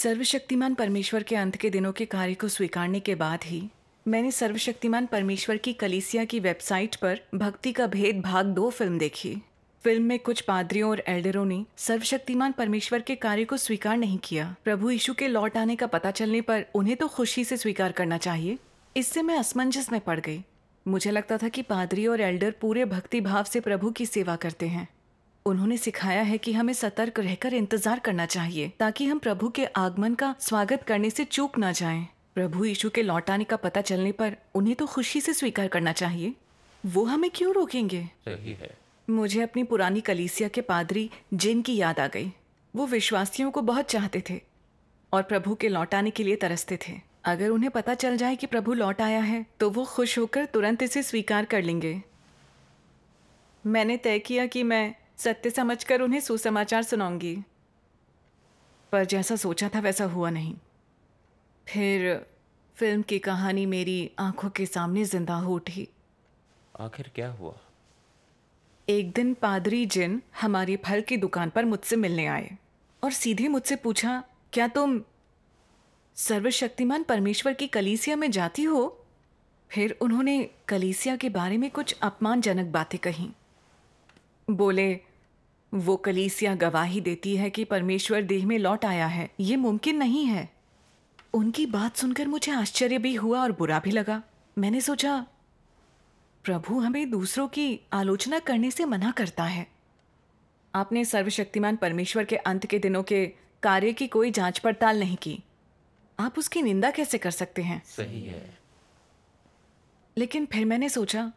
सर्वशक्तिमान परमेश्वर के अंत के दिनों के कार्य को स्वीकारने के बाद ही मैंने सर्वशक्तिमान परमेश्वर की कलीसिया की वेबसाइट पर भक्ति का भेद भाग 2 फिल्म देखी। फिल्म में कुछ पादरियों और एल्डरों ने सर्वशक्तिमान परमेश्वर के कार्य को स्वीकार नहीं किया। प्रभु यीशु के लौट आने का पता चलने पर उन्हें तो खुशी से स्वीकार करना चाहिए। इससे मैं असमंजस में पड़ गई। मुझे लगता था कि पादरी और एल्डर पूरे भक्ति भाव से प्रभु की सेवा करते हैं। उन्होंने सिखाया है कि हमें सतर्क रहकर इंतजार करना चाहिए ताकि हम प्रभु के आगमन का स्वागत करने से चूक ना जाएं। प्रभु यीशु के लौट आने का पता चलने पर उन्हें तो खुशी से स्वीकार करना चाहिए। वो हमें क्यों रोकेंगे? सही है। मुझे अपनी पुरानी कलीसिया के पादरी जिन की याद आ गई। वो विश्वासियों को बहुत चाहते थे और प्रभु के लौट आने के लिए तरसते थे। अगर उन्हें पता चल जाए कि प्रभु लौट आया है तो वो खुश होकर तुरंत इसे स्वीकार कर लेंगे। मैंने तय किया कि मैं सत्य समझकर उन्हें सुसमाचार सुनाऊंगी, पर जैसा सोचा था वैसा हुआ नहीं। फिर फिल्म की कहानी मेरी आंखों के सामने जिंदा हो उठी। आखिर क्या हुआ? एक दिन पादरी जिन हमारी फल की दुकान पर मुझसे मिलने आए और सीधे मुझसे पूछा, क्या तुम सर्वशक्तिमान परमेश्वर की कलीसिया में जाती हो? फिर उन्होंने कलीसिया के बारे में कुछ अपमानजनक बातें कहीं। बोले, वो कलीसिया गवाही देती है कि परमेश्वर देह में लौट आया है, ये मुमकिन नहीं है। उनकी बात सुनकर मुझे आश्चर्य भी हुआ और बुरा भी लगा। मैंने सोचा, प्रभु हमें दूसरों की आलोचना करने से मना करता है। आपने सर्वशक्तिमान परमेश्वर के अंत के दिनों के कार्य की कोई जांच पड़ताल नहीं की। आप उसकी निंदा कैसे कर सकते हैं? सही है। लेकिन फिर मैंने सोचा,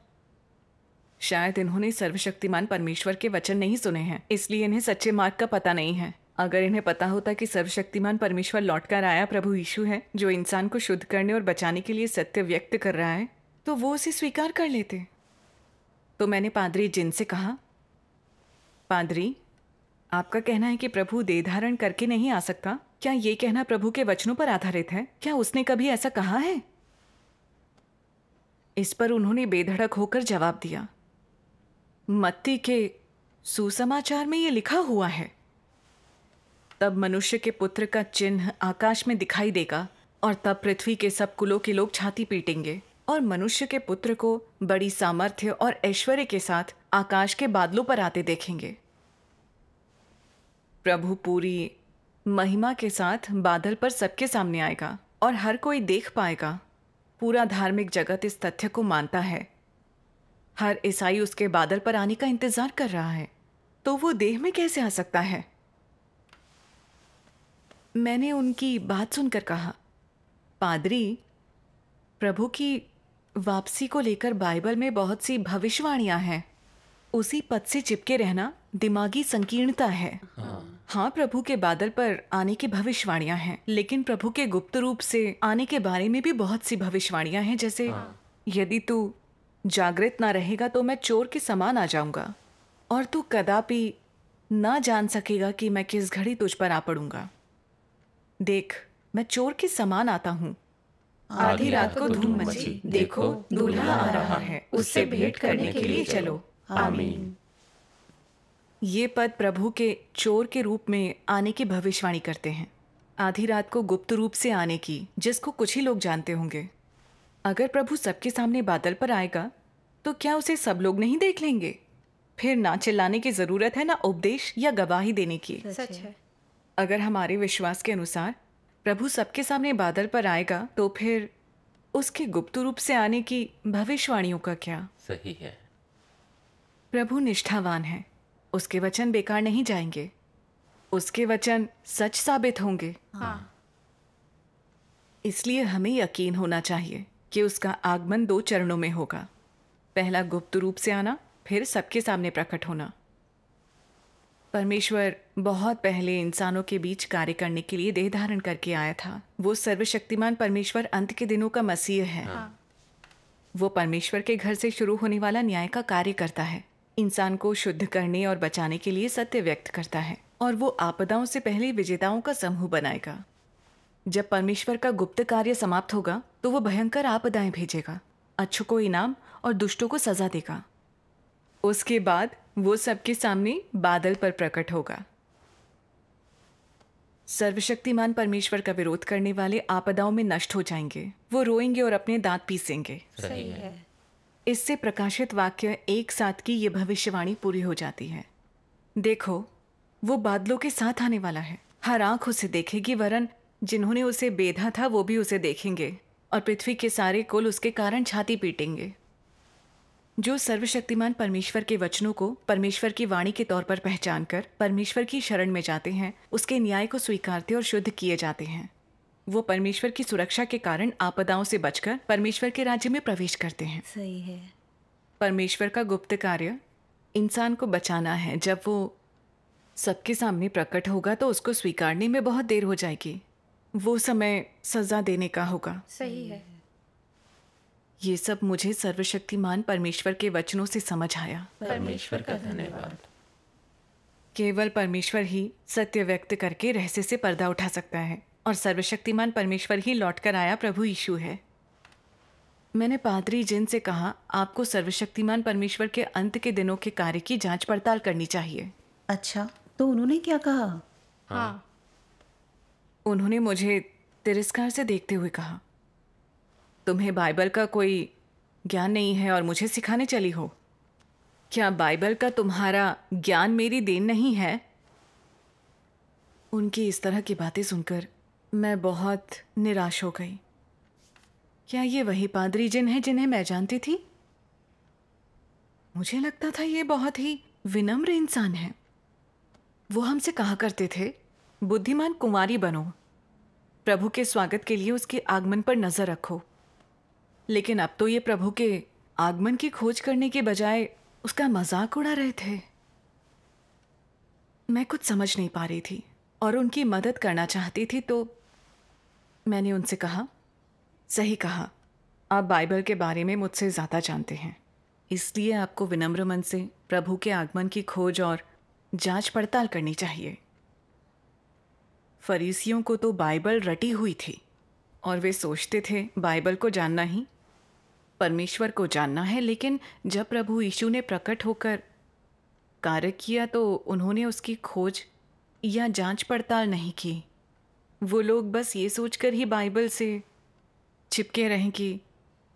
शायद इन्होंने सर्वशक्तिमान परमेश्वर के वचन नहीं सुने हैं, इसलिए इन्हें सच्चे मार्ग का पता नहीं है। अगर इन्हें पता होता कि सर्वशक्तिमान परमेश्वर लौटकर आया प्रभु यीशु है, जो इंसान को शुद्ध करने और बचाने के लिए सत्य व्यक्त कर रहा है, तो वो उसे स्वीकार कर लेते। तो मैंने पादरी जिन से कहा, पादरी, आपका कहना है कि प्रभु देह धारण करके नहीं आ सकता। क्या ये कहना प्रभु के वचनों पर आधारित है? क्या उसने कभी ऐसा कहा है? इस पर उन्होंने बेधड़क होकर जवाब दिया, मत्ती के सुसमाचार में ये लिखा हुआ है, तब मनुष्य के पुत्र का चिन्ह आकाश में दिखाई देगा और तब पृथ्वी के सब कुलों के लोग छाती पीटेंगे और मनुष्य के पुत्र को बड़ी सामर्थ्य और ऐश्वर्य के साथ आकाश के बादलों पर आते देखेंगे। प्रभु पूरी महिमा के साथ बादल पर सबके सामने आएगा और हर कोई देख पाएगा। पूरा धार्मिक जगत इस तथ्य को मानता है। हर ईसाई उसके बादल पर आने का इंतजार कर रहा है, तो वो देह में कैसे आ सकता है? मैंने उनकी बात सुनकर कहा, पादरी, प्रभु की वापसी को लेकर बाइबल में बहुत सी भविष्यवाणियां हैं। उसी पद से चिपके रहना दिमागी संकीर्णता है। हाँ, प्रभु के बादल पर आने की भविष्यवाणियां हैं, लेकिन प्रभु के गुप्त रूप से आने के बारे में भी बहुत सी भविष्यवाणियां हैं, जैसे यदि तू जागृत ना रहेगा तो मैं चोर के समान आ जाऊंगा और तू कदापि ना जान सकेगा कि मैं किस घड़ी तुझ पर आ पड़ूंगा। देख, मैं चोर के समान आता हूँ। आधी रात को धूम मची, देखो दूल्हा आ रहा है, उससे भेंट करने के लिए चलो। आमीन। ये पद प्रभु के चोर के रूप में आने की भविष्यवाणी करते हैं, आधी रात को गुप्त रूप से आने की, जिसको कुछ ही लोग जानते होंगे। अगर प्रभु सबके सामने बादल पर आएगा तो क्या उसे सब लोग नहीं देख लेंगे? फिर ना चिल्लाने की जरूरत है, ना उपदेश या गवाही देने की। सच है। अगर हमारे विश्वास के अनुसार प्रभु सबके सामने बादल पर आएगा तो फिर उसके गुप्त रूप से आने की भविष्यवाणियों का क्या? सही है। प्रभु निष्ठावान है, उसके वचन बेकार नहीं जाएंगे, उसके वचन सच साबित होंगे। हाँ। इसलिए हमें यकीन होना चाहिए कि उसका आगमन 2 चरणों में होगा। पहला गुप्त रूप से आना, फिर सबके सामने प्रकट होना। परमेश्वर बहुत पहले इंसानों के बीच कार्य करने के लिए देह धारण करके आया था। वो सर्वशक्तिमान परमेश्वर अंत के दिनों का मसीह है। वो परमेश्वर के घर से शुरू होने वाला न्याय का कार्य करता है, इंसान को शुद्ध करने और बचाने के लिए सत्य व्यक्त करता है, और वो आपदाओं से पहले विजेताओं का समूह बनाएगा। जब परमेश्वर का गुप्त कार्य समाप्त होगा तो वो भयंकर आपदाएं भेजेगा, अच्छों को इनाम और दुष्टों को सजा देगा। उसके बाद वो सबके सामने बादल पर प्रकट होगा। सर्वशक्तिमान परमेश्वर का विरोध करने वाले आपदाओं में नष्ट हो जाएंगे। वो रोएंगे और अपने दांत पीसेंगे। सही है। इससे प्रकाशित वाक्य 1:7 की ये भविष्यवाणी पूरी हो जाती है। देखो, वो बादलों के साथ आने वाला है। हर आंख उसे देखेगी, वरन जिन्होंने उसे बेधा था वो भी उसे देखेंगे, और पृथ्वी के सारे कुल उसके कारण छाती पीटेंगे। जो सर्वशक्तिमान परमेश्वर के वचनों को परमेश्वर की वाणी के तौर पर पहचान कर परमेश्वर की शरण में जाते हैं, उसके न्याय को स्वीकारते और शुद्ध किए जाते हैं। वो परमेश्वर की सुरक्षा के कारण आपदाओं से बचकर परमेश्वर के राज्य में प्रवेश करते हैं। सही है। परमेश्वर का गुप्त कार्य इंसान को बचाना है। जब वो सबके सामने प्रकट होगा तो उसको स्वीकारने में बहुत देर हो जाएगी। वो समय सजा देने का होगा। सही है। ये सब मुझे सर्वशक्तिमान परमेश्वर के वचनों से समझ आया। परमेश्वर का धन्यवाद। केवल परमेश्वर ही सत्य व्यक्त करके रहस्य से पर्दा उठा सकता है, और सर्वशक्तिमान परमेश्वर ही लौटकर आया प्रभु यीशु है। मैंने पादरी जिन से कहा, आपको सर्वशक्तिमान परमेश्वर के अंत के दिनों के कार्य की जांच पड़ताल करनी चाहिए। अच्छा, तो उन्होंने क्या कहा? हाँ। उन्होंने मुझे तिरस्कार से देखते हुए कहा, तुम्हें बाइबल का कोई ज्ञान नहीं है और मुझे सिखाने चली हो? क्या बाइबल का तुम्हारा ज्ञान मेरी देन नहीं है? उनकी इस तरह की बातें सुनकर मैं बहुत निराश हो गई। क्या ये वही पादरी जिन है जिन्हें मैं जानती थी? मुझे लगता था ये बहुत ही विनम्र इंसान है। वो हमसे कहा करते थे, बुद्धिमान कुमारी बनो, प्रभु के स्वागत के लिए उसके आगमन पर नजर रखो। लेकिन अब तो ये प्रभु के आगमन की खोज करने के बजाय उसका मजाक उड़ा रहे थे। मैं कुछ समझ नहीं पा रही थी और उनकी मदद करना चाहती थी, तो मैंने उनसे कहा, सही कहा, आप बाइबल के बारे में मुझसे ज़्यादा जानते हैं, इसलिए आपको विनम्र मन से प्रभु के आगमन की खोज और जांच पड़ताल करनी चाहिए। फरीसियों को तो बाइबल रटी हुई थी और वे सोचते थे बाइबल को जानना ही परमेश्वर को जानना है। लेकिन जब प्रभु यीशु ने प्रकट होकर कार्य किया तो उन्होंने उसकी खोज या जांच पड़ताल नहीं की। वो लोग बस ये सोचकर ही बाइबल से चिपके रहें कि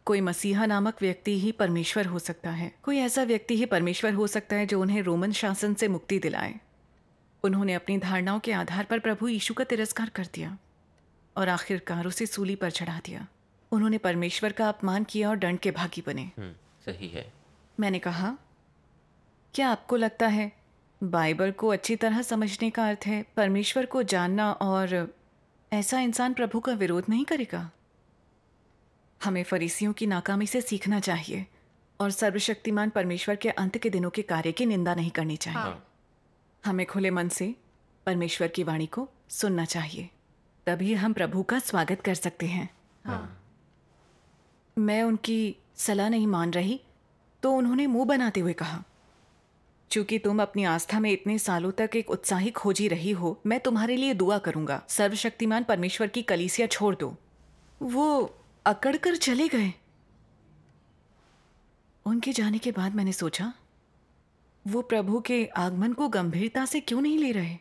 कोई मसीहा नामक व्यक्ति ही परमेश्वर हो सकता है, कोई ऐसा व्यक्ति ही परमेश्वर हो सकता है जो उन्हें रोमन शासन से मुक्ति दिलाए। उन्होंने अपनी धारणाओं के आधार पर प्रभु यीशु का तिरस्कार कर दिया और आखिरकार उसे सूली पर चढ़ा दिया। उन्होंने परमेश्वर का अपमान किया और दंड के भागी बने। सही है। मैंने कहा, क्या आपको लगता है बाइबल को अच्छी तरह समझने का अर्थ है परमेश्वर को जानना, और ऐसा इंसान प्रभु का विरोध नहीं करेगा? हमें फरीसियों की नाकामी से सीखना चाहिए और सर्वशक्तिमान परमेश्वर के अंत के दिनों के कार्य की निंदा नहीं करनी चाहिए। हाँ। हमें खुले मन से परमेश्वर की वाणी को सुनना चाहिए, तभी हम प्रभु का स्वागत कर सकते हैं। हाँ। मैं उनकी सलाह नहीं मान रही, तो उन्होंने मुंह बनाते हुए कहा, चूंकि तुम अपनी आस्था में इतने सालों तक एक उत्साही खोजी रही हो, मैं तुम्हारे लिए दुआ करूंगा। सर्वशक्तिमान परमेश्वर की कलीसिया छोड़ दो। वो अकड़ कर चले गए। उनके जाने के बाद मैंने सोचा, वो प्रभु के आगमन को गंभीरता से क्यों नहीं ले रहे?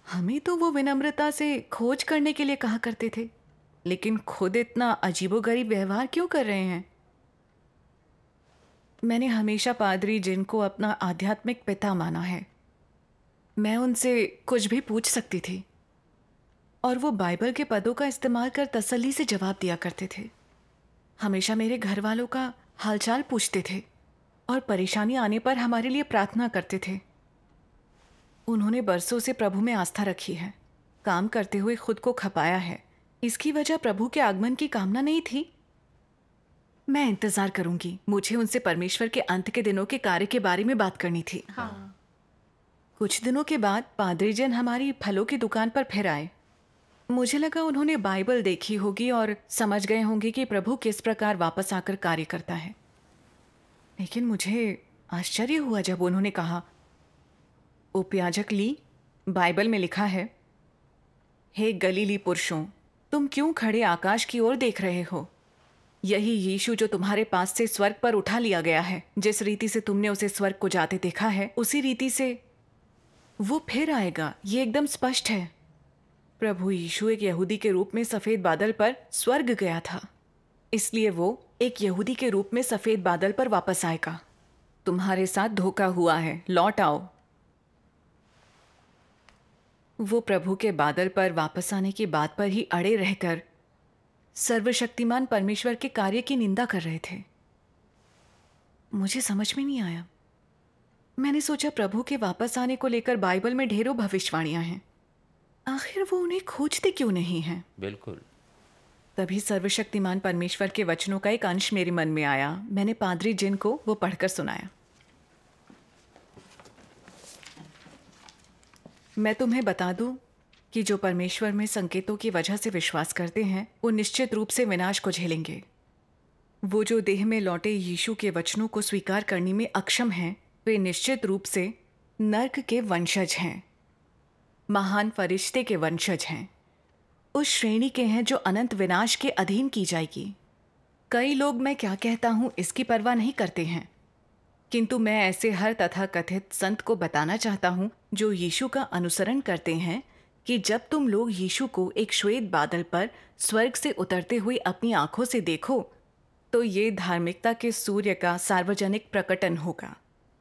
हमें तो वो विनम्रता से खोज करने के लिए कहा करते थे, लेकिन खुद इतना अजीबोगरीब व्यवहार क्यों कर रहे हैं? मैंने हमेशा पादरी जिनको अपना आध्यात्मिक पिता माना है। मैं उनसे कुछ भी पूछ सकती थी और वो बाइबल के पदों का इस्तेमाल कर तसल्ली से जवाब दिया करते थे। हमेशा मेरे घर वालों का हालचाल पूछते थे और परेशानी आने पर हमारे लिए प्रार्थना करते थे। उन्होंने बरसों से प्रभु में आस्था रखी है, काम करते हुए खुद को खपाया है। इसकी वजह प्रभु के आगमन की कामना नहीं थी। मैं इंतजार करूंगी। मुझे उनसे परमेश्वर के अंत के दिनों के कार्य के बारे में बात करनी थी। हाँ। कुछ दिनों के बाद पादरी जन हमारी फलों की दुकान पर फिर आए। मुझे लगा उन्होंने बाइबल देखी होगी और समझ गए होंगे कि प्रभु किस प्रकार वापस आकर कार्य करता है। लेकिन मुझे आश्चर्य हुआ जब उन्होंने कहा, उपयाजक ली, बाइबल में लिखा है, हे गलीली पुरुषों, तुम क्यों खड़े आकाश की ओर देख रहे हो? यही यीशु जो तुम्हारे पास से स्वर्ग पर उठा लिया गया है, जिस रीति से तुमने उसे स्वर्ग को जाते देखा है, उसी रीति से वो फिर आएगा। ये एकदम स्पष्ट है। प्रभु यीशु एक यहूदी के रूप में सफेद बादल पर स्वर्ग गया था, इसलिए वो एक यहूदी के रूप में सफेद बादल पर वापस आएगा। तुम्हारे साथ धोखा हुआ है, लौट आओ। वो प्रभु के बादल पर वापस आने की बात पर ही अड़े रहकर सर्वशक्तिमान परमेश्वर के कार्य की निंदा कर रहे थे। मुझे समझ में नहीं आया। मैंने सोचा प्रभु के वापस आने को लेकर बाइबल में ढेरों भविष्यवाणियां हैं, आखिर वो उन्हें खोजते क्यों नहीं हैं? बिल्कुल। तभी सर्वशक्तिमान परमेश्वर के वचनों का एक अंश मेरे मन में आया। मैंने पादरी जिन को वो पढ़कर सुनाया। मैं तुम्हें बता दूं कि जो परमेश्वर में संकेतों की वजह से विश्वास करते हैं वो निश्चित रूप से विनाश को झेलेंगे। वो जो देह में लौटे यीशु के वचनों को स्वीकार करने में अक्षम हैं, वे निश्चित रूप से नर्क के वंशज हैं, महान फरिश्ते के वंशज हैं, उस श्रेणी के हैं जो अनंत विनाश के अधीन की जाएगी। कई लोग मैं क्या कहता हूं इसकी परवाह नहीं करते हैं, किंतु मैं ऐसे हर तथाकथित संत को बताना चाहता हूं जो यीशु का अनुसरण करते हैं कि जब तुम लोग यीशु को एक श्वेत बादल पर स्वर्ग से उतरते हुए अपनी आंखों से देखो तो ये धार्मिकता के सूर्य का सार्वजनिक प्रकटन होगा।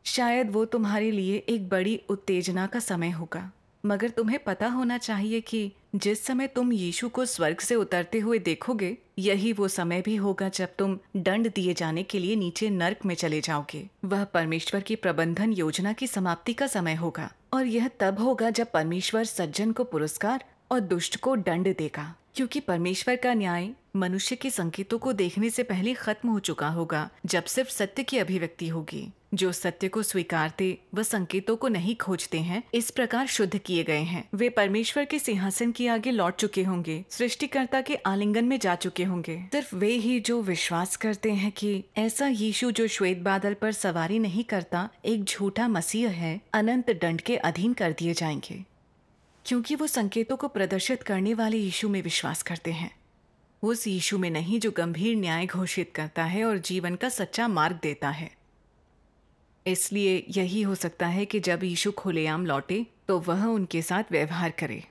शायद वो तुम्हारे लिए एक बड़ी उत्तेजना का समय होगा, मगर तुम्हें पता होना चाहिए कि जिस समय तुम यीशु को स्वर्ग से उतरते हुए देखोगे, यही वो समय भी होगा जब तुम दंड दिए जाने के लिए नीचे नर्क में चले जाओगे। वह परमेश्वर की प्रबंधन योजना की समाप्ति का समय होगा, और यह तब होगा जब परमेश्वर सज्जन को पुरस्कार और दुष्ट को दंड देगा, क्योंकि परमेश्वर का न्याय मनुष्य के संकेतों को देखने से पहले खत्म हो चुका होगा, जब सिर्फ सत्य की अभिव्यक्ति होगी। जो सत्य को स्वीकारते व संकेतों को नहीं खोजते हैं, इस प्रकार शुद्ध किए गए हैं। वे परमेश्वर के सिंहासन के आगे लौट चुके होंगे, सृष्टिकर्ता के आलिंगन में जा चुके होंगे। सिर्फ वे ही जो विश्वास करते हैं कि ऐसा यीशु जो श्वेत बादल पर सवारी नहीं करता एक झूठा मसीह है, अनंत दंड के अधीन कर दिए जाएंगे, क्योंकि वो संकेतों को प्रदर्शित करने वाले यीशु में विश्वास करते हैं, उस यीशु में नहीं जो गंभीर न्याय घोषित करता है और जीवन का सच्चा मार्ग देता है। इसलिए यही हो सकता है कि जब यीशु खुलेआम लौटे तो वह उनके साथ व्यवहार करे।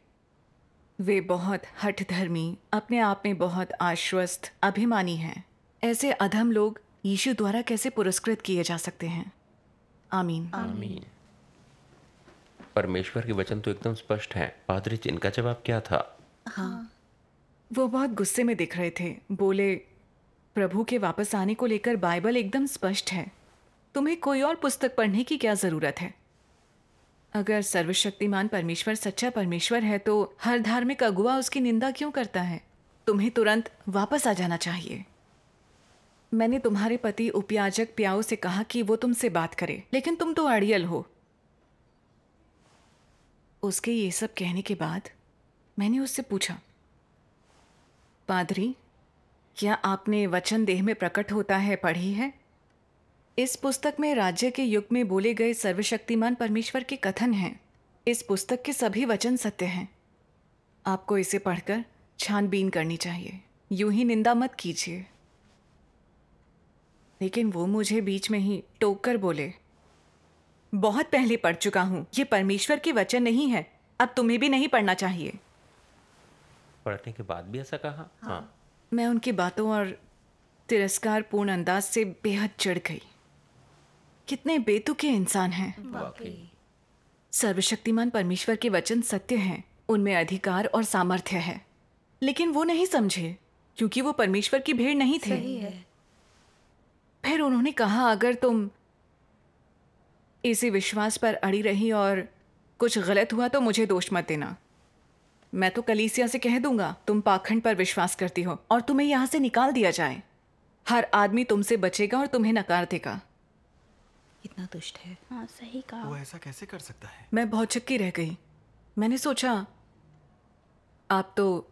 वे बहुत हठधर्मी, अपने आप में बहुत आश्वस्त, अभिमानी हैं। ऐसे अधम लोग यीशु द्वारा कैसे पुरस्कृत किए जा सकते हैं? आमीन। आमीन। परमेश्वर के वचन तो एकदम स्पष्ट हैं। पादरी जिनका जवाब क्या था? हाँ, वो बहुत गुस्से में दिख रहे थे। बोले, प्रभु के वापस आने को लेकर बाइबल एकदम स्पष्ट है, तुम्हें कोई और पुस्तक पढ़ने की क्या जरूरत है? अगर सर्वशक्तिमान परमेश्वर सच्चा परमेश्वर है तो हर धार्मिक अगुआ उसकी निंदा क्यों करता है? तुम्हें तुरंत वापस आ जाना चाहिए। मैंने तुम्हारे पति उपयाजक प्याऊ से कहा कि वो तुमसे बात करे, लेकिन तुम तो अड़ियल हो। उसके ये सब कहने के बाद मैंने उससे पूछा, पादरी, क्या आपने वचन देह में प्रकट होता है पढ़ी है? इस पुस्तक में राज्य के युग में बोले गए सर्वशक्तिमान परमेश्वर के कथन हैं। इस पुस्तक के सभी वचन सत्य हैं। आपको इसे पढ़कर छानबीन करनी चाहिए, यूं ही निंदा मत कीजिए। लेकिन वो मुझे बीच में ही टोक कर बोले, बहुत पहले पढ़ चुका हूं, ये परमेश्वर के वचन नहीं है, अब तुम्हें भी नहीं पढ़ना चाहिए। पढ़ने के बाद भी ऐसा कहा? हाँ। मैं उनकी बातों और तिरस्कारपूर्ण अंदाज से बेहद चिढ़ गई। कितने बेतुके इंसान हैं। वाकई। सर्वशक्तिमान परमेश्वर के वचन सत्य हैं, उनमें अधिकार और सामर्थ्य है, लेकिन वो नहीं समझे क्योंकि वो परमेश्वर की भीड़ नहीं थे। सही है। फिर उन्होंने कहा, अगर तुम इसी विश्वास पर अड़ी रही और कुछ गलत हुआ तो मुझे दोष मत देना। मैं तो कलीसिया से कह दूंगा तुम पाखंड पर विश्वास करती हो और तुम्हें यहां से निकाल दिया जाए। हर आदमी तुमसे बचेगा और तुम्हें नकार देगा। कितना दुष्ट है। हाँ, सही कहा। वो ऐसा कैसे कर सकता है? मैं बहुत चक्की रह गई। मैंने सोचा, आप तो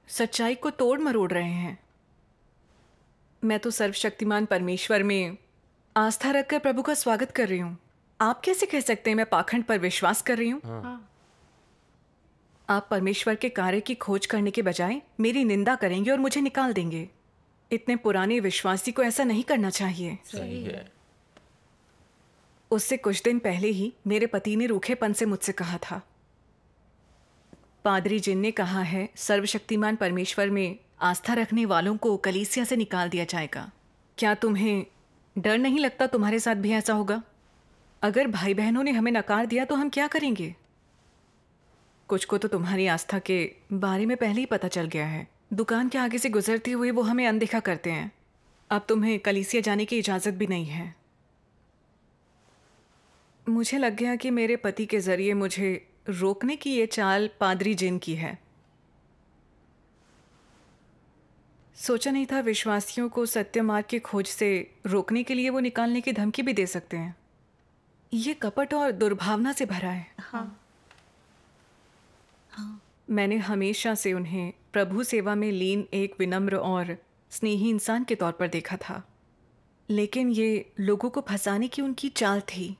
सच्चाई को तोड़ मरोड़ रहे हैं। मैं तो सर्वशक्तिमान परमेश्वर में आस्था रखकर प्रभु का स्वागत कर रही हूँ। आप कैसे कह सकते हैं मैं पाखंड पर विश्वास कर रही हूँ? हाँ, आप परमेश्वर के कार्य की खोज करने के बजाय मेरी निंदा करेंगे और मुझे निकाल देंगे। इतने पुराने विश्वासी को ऐसा नहीं करना चाहिए। सही है। उससे कुछ दिन पहले ही मेरे पति ने रूखेपन से मुझसे कहा था, पादरी जिन ने कहा है सर्वशक्तिमान परमेश्वर में आस्था रखने वालों को कलीसिया से निकाल दिया जाएगा। क्या तुम्हें डर नहीं लगता तुम्हारे साथ भी ऐसा होगा? अगर भाई बहनों ने हमें नकार दिया तो हम क्या करेंगे? कुछ को तो तुम्हारी आस्था के बारे में पहले ही पता चल गया है। दुकान के आगे से गुजरते हुए वो हमें अनदेखा करते हैं। अब तुम्हें कलीसिया जाने की इजाज़त भी नहीं है। मुझे लग गया कि मेरे पति के जरिए मुझे रोकने की ये चाल पादरी जिन की है। सोचा नहीं था विश्वासियों को सत्य मार्ग की खोज से रोकने के लिए वो निकालने की धमकी भी दे सकते हैं। ये कपट और दुर्भावना से भरा है। हाँ। मैंने हमेशा से उन्हें प्रभु सेवा में लीन एक विनम्र और स्नेही इंसान के तौर पर देखा था, लेकिन ये लोगों को फंसाने की उनकी चाल थी।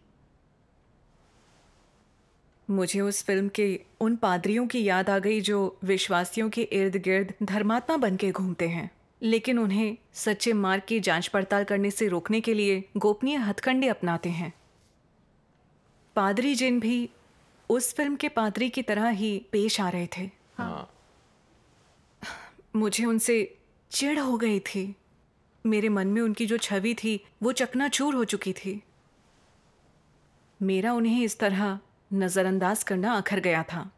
मुझे उस फिल्म के उन पादरियों की याद आ गई जो विश्वासियों के इर्द गिर्द धर्मात्मा बन के घूमते हैं, लेकिन उन्हें सच्चे मार्ग की जांच पड़ताल करने से रोकने के लिए गोपनीय हथकंडे अपनाते हैं। पादरी जिन भी उस फिल्म के पादरी की तरह ही पेश आ रहे थे। हाँ। मुझे उनसे चिढ़ हो गई थी। मेरे मन में उनकी जो छवि थी वो चकनाचूर हो चुकी थी। मेरा उन्हें इस तरह नज़रअंदाज करना आखर गया था।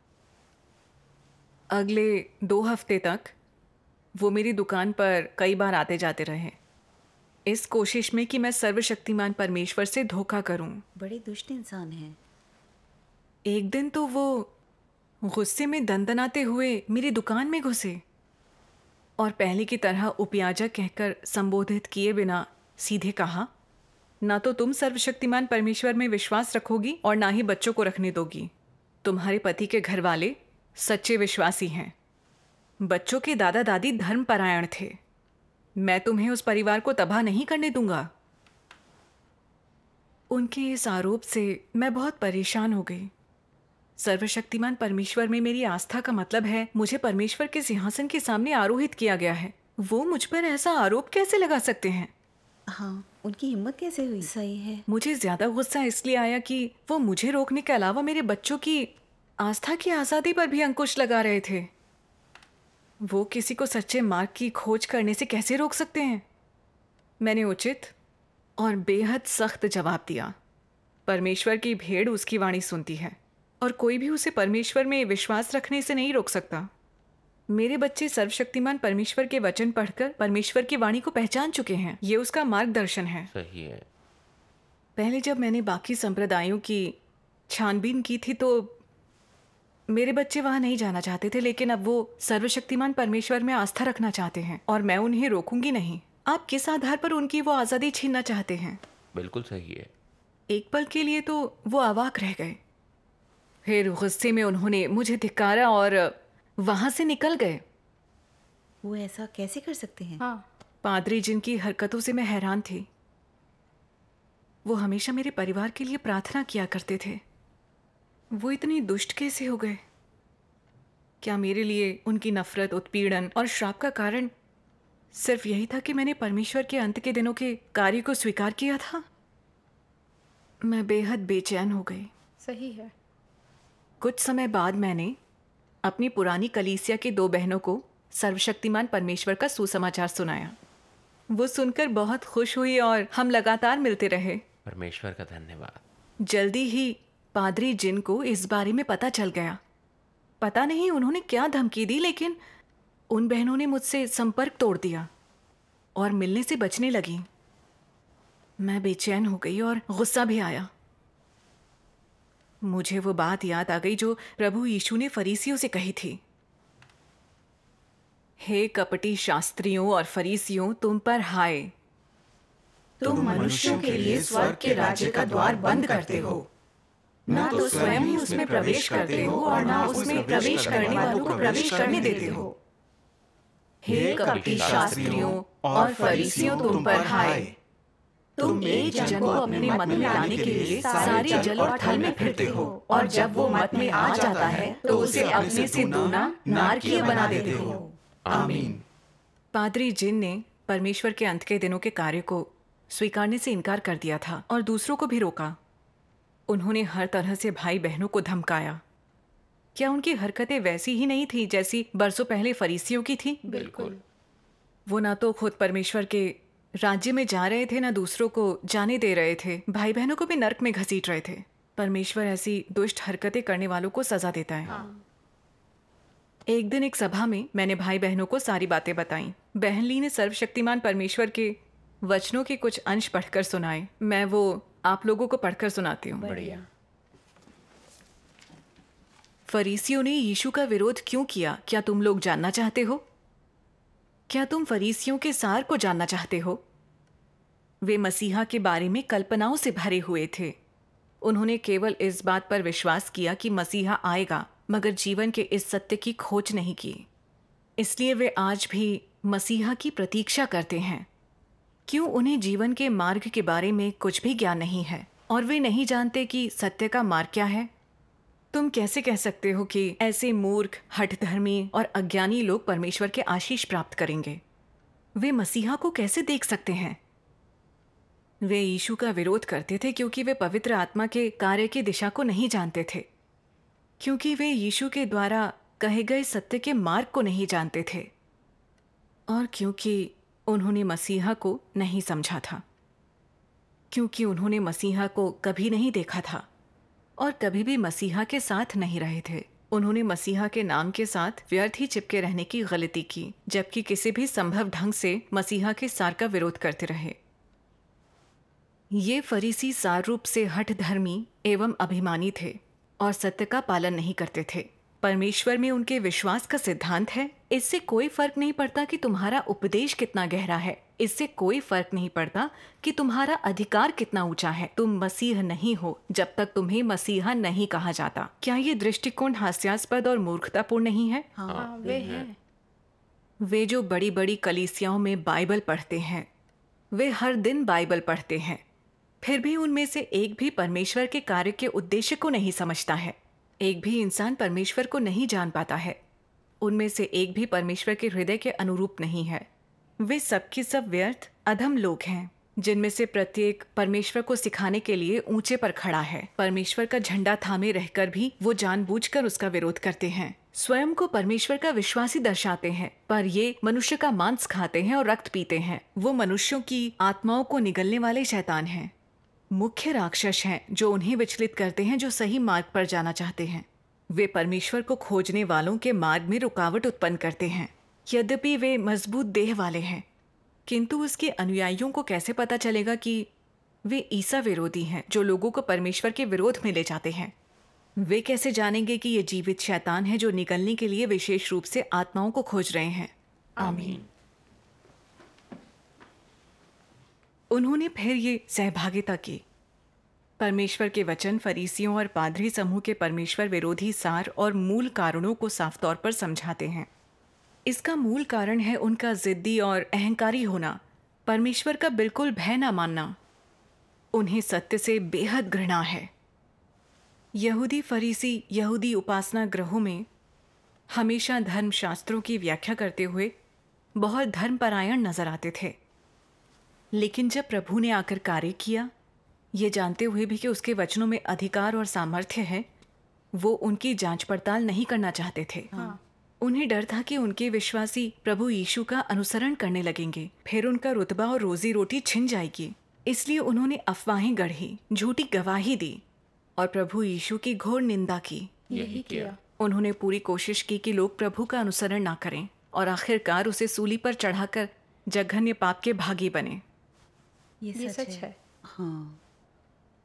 अगले 2 हफ्ते तक वो मेरी दुकान पर कई बार आते जाते रहे, इस कोशिश में कि मैं सर्वशक्तिमान परमेश्वर से धोखा करूं। बड़े दुष्ट इंसान हैं। एक दिन तो वो गुस्से में दंदनाते हुए मेरी दुकान में घुसे और पहले की तरह उपयाजक कहकर संबोधित किए बिना सीधे कहा, ना तो तुम सर्वशक्तिमान परमेश्वर में विश्वास रखोगी और ना ही बच्चों को रखने दोगी। तुम्हारे पति के घर वाले सच्चे विश्वासी हैं। बच्चों के दादा दादी धर्मपरायण थे। मैं तुम्हें उस परिवार को तबाह नहीं करने दूंगा। उनके इस आरोप से मैं बहुत परेशान हो गई। सर्वशक्तिमान परमेश्वर में मेरी आस्था का मतलब है मुझे परमेश्वर के सिंहासन के सामने आरोहित किया गया है। वो मुझ पर ऐसा आरोप कैसे लगा सकते हैं? हाँ, उनकी हिम्मत कैसे हुई? सही है। मुझे ज्यादा गुस्सा इसलिए आया कि वो मुझे रोकने के अलावा मेरे बच्चों की आस्था की आज़ादी पर भी अंकुश लगा रहे थे। वो किसी को सच्चे मार्ग की खोज करने से कैसे रोक सकते हैं? मैंने उचित और बेहद सख्त जवाब दिया। परमेश्वर की भेड़ उसकी वाणी सुनती है और कोई भी उसे परमेश्वर में विश्वास रखने से नहीं रोक सकता। मेरे बच्चे सर्वशक्तिमान परमेश्वर के वचन पढ़कर परमेश्वर की वाणी को पहचान चुके हैं। ये उसका मार्गदर्शन है। सही है। पहले जब मैंने बाकी संप्रदायों की छानबीन की थी तो मेरे बच्चे वहां नहीं जाना चाहते थे, लेकिन अब वो सर्वशक्तिमान परमेश्वर में आस्था रखना चाहते हैं और मैं उन्हें रोकूंगी नहीं। आप किस आधार पर उनकी वो आज़ादी छीनना चाहते हैं? बिल्कुल सही है। एक पल के लिए तो वो अवाक रह गए। फिर गुस्से में उन्होंने मुझे धिक्कारा और वहां से निकल गए। वो ऐसा कैसे कर सकते हैं? हाँ। पादरी जिनकी हरकतों से मैं हैरान थी। वो हमेशा मेरे परिवार के लिए प्रार्थना किया करते थे। वो इतनी दुष्ट कैसे हो गए? क्या मेरे लिए उनकी नफरत, उत्पीड़न और श्राप का कारण सिर्फ यही था कि मैंने परमेश्वर के अंत के दिनों के कार्य को स्वीकार किया था? मैं बेहद बेचैन हो गई। सही है। कुछ समय बाद मैंने अपनी पुरानी कलीसिया की 2 बहनों को सर्वशक्तिमान परमेश्वर का सुसमाचार सुनाया। वो सुनकर बहुत खुश हुई और हम लगातार मिलते रहे। परमेश्वर का धन्यवाद। जल्दी ही पादरी जिन को इस बारे में पता चल गया। पता नहीं उन्होंने क्या धमकी दी, लेकिन उन बहनों ने मुझसे संपर्क तोड़ दिया और मिलने से बचने लगी। मैं बेचैन हो गई और गुस्सा भी आया। मुझे वो बात याद आ गई जो प्रभु यीशु ने फरीसियों से कही थी, हे कपटी शास्त्रियों और फरीसियों, तुम पर हाय, तुम मनुष्यों के लिए स्वर्ग के राज्य का द्वार बंद करते हो। ना तो स्वयं ही उसमें प्रवेश करते हो और ना उसमें प्रवेश करने वालों को प्रवेश करने देते हो। हे कपटी शास्त्रियों और फरीसियों, तुम पर हाय, तुम एक जन को अपने मत में लाने के लिए सारे जल और थल में फिरते हो और जब वो मत में आ जाता है तो उसे अपने से दूना नारकीय बना देते हो। आमीन। पादरी जिन ने परमेश्वर के अंत के दिनों के कार्य को स्वीकारने से इनकार कर दिया था और दूसरों को भी रोका। उन्होंने हर तरह से भाई बहनों को धमकाया। क्या उनकी हरकतें वैसी ही नहीं थी जैसी बरसों पहले फरीसियों की थी? बिल्कुल। वो ना तो खुद परमेश्वर के राज्य में जा रहे थे, ना दूसरों को जाने दे रहे थे, भाई बहनों को भी नर्क में घसीट रहे थे। परमेश्वर ऐसी दुष्ट हरकतें करने वालों को सजा देता है। एक दिन एक सभा में मैंने भाई बहनों को सारी बातें बताई। बहन ली ने सर्वशक्तिमान परमेश्वर के वचनों के कुछ अंश पढ़कर सुनाए। मैं वो आप लोगों को पढ़कर सुनाती हूँ। बढ़िया। फरीसियों ने यीशु का विरोध क्यों किया, क्या तुम लोग जानना चाहते हो? क्या तुम फरीसियों के सार को जानना चाहते हो? वे मसीहा के बारे में कल्पनाओं से भरे हुए थे। उन्होंने केवल इस बात पर विश्वास किया कि मसीहा आएगा, मगर जीवन के इस सत्य की खोज नहीं की। इसलिए वे आज भी मसीहा की प्रतीक्षा करते हैं। क्यों? उन्हें जीवन के मार्ग के बारे में कुछ भी ज्ञान नहीं है और वे नहीं जानते कि सत्य का मार्ग क्या है। तुम कैसे कह सकते हो कि ऐसे मूर्ख, हठधर्मी और अज्ञानी लोग परमेश्वर के आशीष प्राप्त करेंगे? वे मसीहा को कैसे देख सकते हैं? वे यीशु का विरोध करते थे क्योंकि वे पवित्र आत्मा के कार्य की दिशा को नहीं जानते थे, क्योंकि वे यीशु के द्वारा कहे गए सत्य के मार्ग को नहीं जानते थे, और क्योंकि उन्होंने मसीहा को नहीं समझा था, क्योंकि उन्होंने मसीहा को कभी नहीं देखा था और कभी भी मसीहा के साथ नहीं रहे थे। उन्होंने मसीहा के नाम के साथ व्यर्थ ही चिपके रहने की गलती की, जबकि किसी भी संभव ढंग से मसीहा के सार का विरोध करते रहे। ये फरीसी सार रूप से हठधर्मी एवं अभिमानी थे और सत्य का पालन नहीं करते थे। परमेश्वर में उनके विश्वास का सिद्धांत है, इससे कोई फर्क नहीं पड़ता कि तुम्हारा उपदेश कितना गहरा है, इससे कोई फर्क नहीं पड़ता कि तुम्हारा अधिकार कितना ऊंचा है। तुम मसीह नहीं हो जब तक तुम्हें मसीहा नहीं कहा जाता। क्या ये दृष्टिकोण हास्यास्पद और मूर्खतापूर्ण नहीं है? हाँ, वे हैं। वे जो बड़ी बड़ी कलीसियाओं में बाइबल पढ़ते हैं, वे हर दिन बाइबल पढ़ते हैं, फिर भी उनमें से एक भी परमेश्वर के कार्य के उद्देश्य को नहीं समझता है। एक भी इंसान परमेश्वर को नहीं जान पाता है। उनमें से एक भी परमेश्वर के हृदय के अनुरूप नहीं है। वे सबके सब व्यर्थ, अधम लोग हैं, जिनमें से प्रत्येक परमेश्वर को सिखाने के लिए ऊंचे पर खड़ा है। परमेश्वर का झंडा थामे रहकर भी वो जानबूझकर उसका विरोध करते हैं। स्वयं को परमेश्वर का विश्वासी दर्शाते हैं, पर ये मनुष्य का मांस खाते हैं और रक्त पीते हैं। वो मनुष्यों की आत्माओं को निगलने वाले शैतान हैं, मुख्य राक्षस हैं जो उन्हें विचलित करते हैं जो सही मार्ग पर जाना चाहते हैं। वे परमेश्वर को खोजने वालों के मार्ग में रुकावट उत्पन्न करते हैं। यद्यपि वे मजबूत देह वाले हैं, किंतु उसके अनुयायियों को कैसे पता चलेगा कि वे ईसा विरोधी हैं जो लोगों को परमेश्वर के विरोध में ले जाते हैं? वे कैसे जानेंगे कि ये जीवित शैतान है जो निकलने के लिए विशेष रूप से आत्माओं को खोज रहे हैं? आमीन। उन्होंने फिर ये सहभागिता की। परमेश्वर के वचन फरीसियों और पादरी समूह के परमेश्वर विरोधी सार और मूल कारणों को साफ तौर पर समझाते हैं। इसका मूल कारण है उनका जिद्दी और अहंकारी होना, परमेश्वर का बिल्कुल भय न मानना। उन्हें सत्य से बेहद घृणा है। यहूदी फरीसी यहूदी उपासना गृहों में हमेशा धर्मशास्त्रों की व्याख्या करते हुए बहुत धर्मपरायण नजर आते थे, लेकिन जब प्रभु ने आकर कार्य किया, ये जानते हुए भी कि उसके वचनों में अधिकार और सामर्थ्य है, वो उनकी जांच पड़ताल नहीं करना चाहते थे। उन्हें डर था कि उनके विश्वासी प्रभु यीशु का अनुसरण करने लगेंगे, फिर उनका रुतबा और रोजी रोटी छिन जाएगी। इसलिए उन्होंने अफवाहें गढ़ी, झूठी गवाही दी और प्रभु यीशु की घोर निंदा की। यही किया। उन्होंने पूरी कोशिश की कि लोग प्रभु का अनुसरण ना करें और आखिरकार उसे सूली पर चढ़ाकर जघन्य पाप के भागी बने। ये सच है। हाँ,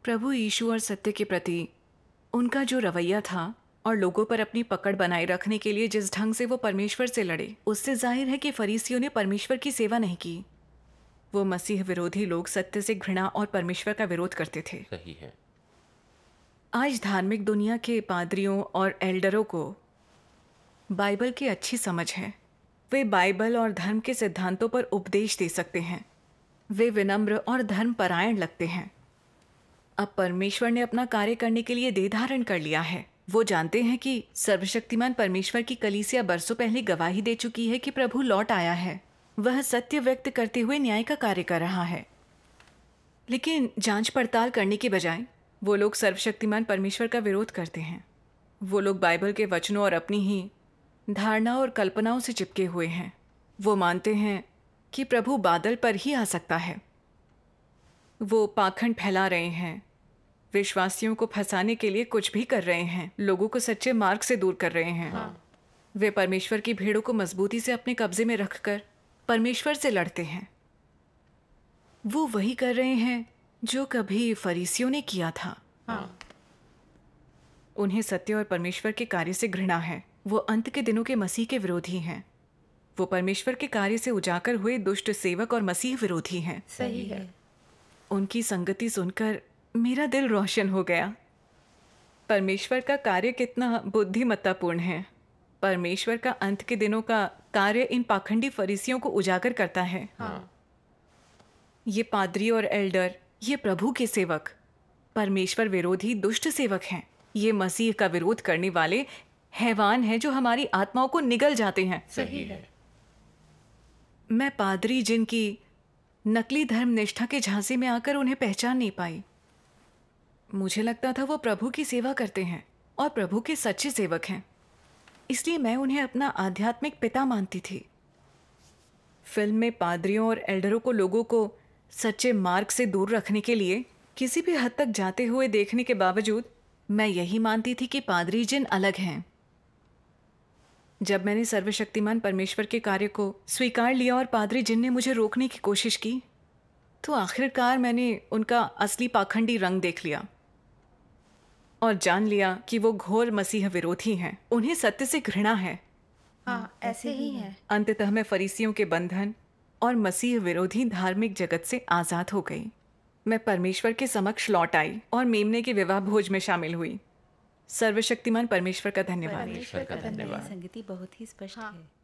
प्रभु यीशु और सत्य के प्रति उनका जो रवैया था और लोगों पर अपनी पकड़ बनाए रखने के लिए जिस ढंग से वो परमेश्वर से लड़े, उससे जाहिर है कि फरीसियों ने परमेश्वर की सेवा नहीं की। वो मसीह विरोधी लोग सत्य से घृणा और परमेश्वर का विरोध करते थे। सही है। आज धार्मिक दुनिया के पादरियों और एल्डरों को बाइबल की अच्छी समझ है। वे बाइबल और धर्म के सिद्धांतों पर उपदेश दे सकते हैं। वे विनम्र और धर्मपरायण लगते हैं। अब परमेश्वर ने अपना कार्य करने के लिए देह धारण कर लिया है। वो जानते हैं कि सर्वशक्तिमान परमेश्वर की कलीसिया बरसों पहले गवाही दे चुकी है कि प्रभु लौट आया है। वह सत्य व्यक्त करते हुए न्याय का कार्य कर रहा है। लेकिन जांच पड़ताल करने के बजाय वो लोग सर्वशक्तिमान परमेश्वर का विरोध करते हैं। वो लोग बाइबल के वचनों और अपनी ही धारणा और कल्पनाओं से चिपके हुए हैं। वो मानते हैं कि प्रभु बादल पर ही आ सकता है। वो पाखंड फैला रहे हैं, विश्वासियों को फंसाने के लिए कुछ भी कर रहे हैं, लोगों को सच्चे मार्ग से दूर कर रहे हैं। वे परमेश्वर की भीड़ों को मजबूती से अपने कब्जे में रखकर परमेश्वर से लड़ते हैं। वो वही कर रहे हैं जो कभी फरीसियों ने किया था। उन्हें सत्य और परमेश्वर के कार्य से घृणा है। वो अंत के दिनों के मसीह के विरोधी हैं। वो परमेश्वर के कार्य से उजागर हुए दुष्ट सेवक और मसीह विरोधी हैं। सही है। उनकी संगति सुनकर मेरा दिल रोशन हो गया। परमेश्वर का कार्य कितना बुद्धिमत्तापूर्ण है। परमेश्वर का अंत के दिनों का कार्य इन पाखंडी फरीसियों को उजागर करता है। ये पादरी और एल्डर, ये प्रभु के सेवक, परमेश्वर विरोधी दुष्ट सेवक हैं। ये मसीह का विरोध करने वाले हैवान हैं जो हमारी आत्माओं को निगल जाते हैं। सही है। मैं पादरी जिनकी नकली धर्म निष्ठा के झांसे में आकर उन्हें पहचान नहीं पाई। मुझे लगता था वो प्रभु की सेवा करते हैं और प्रभु के सच्चे सेवक हैं, इसलिए मैं उन्हें अपना आध्यात्मिक पिता मानती थी। फिल्म में पादरियों और एल्डरों को लोगों को सच्चे मार्ग से दूर रखने के लिए किसी भी हद तक जाते हुए देखने के बावजूद मैं यही मानती थी कि पादरी जिन अलग हैं। जब मैंने सर्वशक्तिमान परमेश्वर के कार्य को स्वीकार लिया और पादरी जिन ने मुझे रोकने की कोशिश की, तो आखिरकार मैंने उनका असली पाखंडी रंग देख लिया और जान लिया कि वो घोर मसीह विरोधी हैं। उन्हें सत्य से घृणा है। हाँ, ऐसे ही है। अंततः मैं फरीसियों के बंधन और मसीह विरोधी धार्मिक जगत से आज़ाद हो गई। मैं परमेश्वर के समक्ष लौट आई और मेमने के विवाह भोज में शामिल हुई। सर्वशक्तिमान परमेश्वर का धन्यवाद। परमेश्वर का धन्यवाद। संगति बहुत ही स्पष्ट है।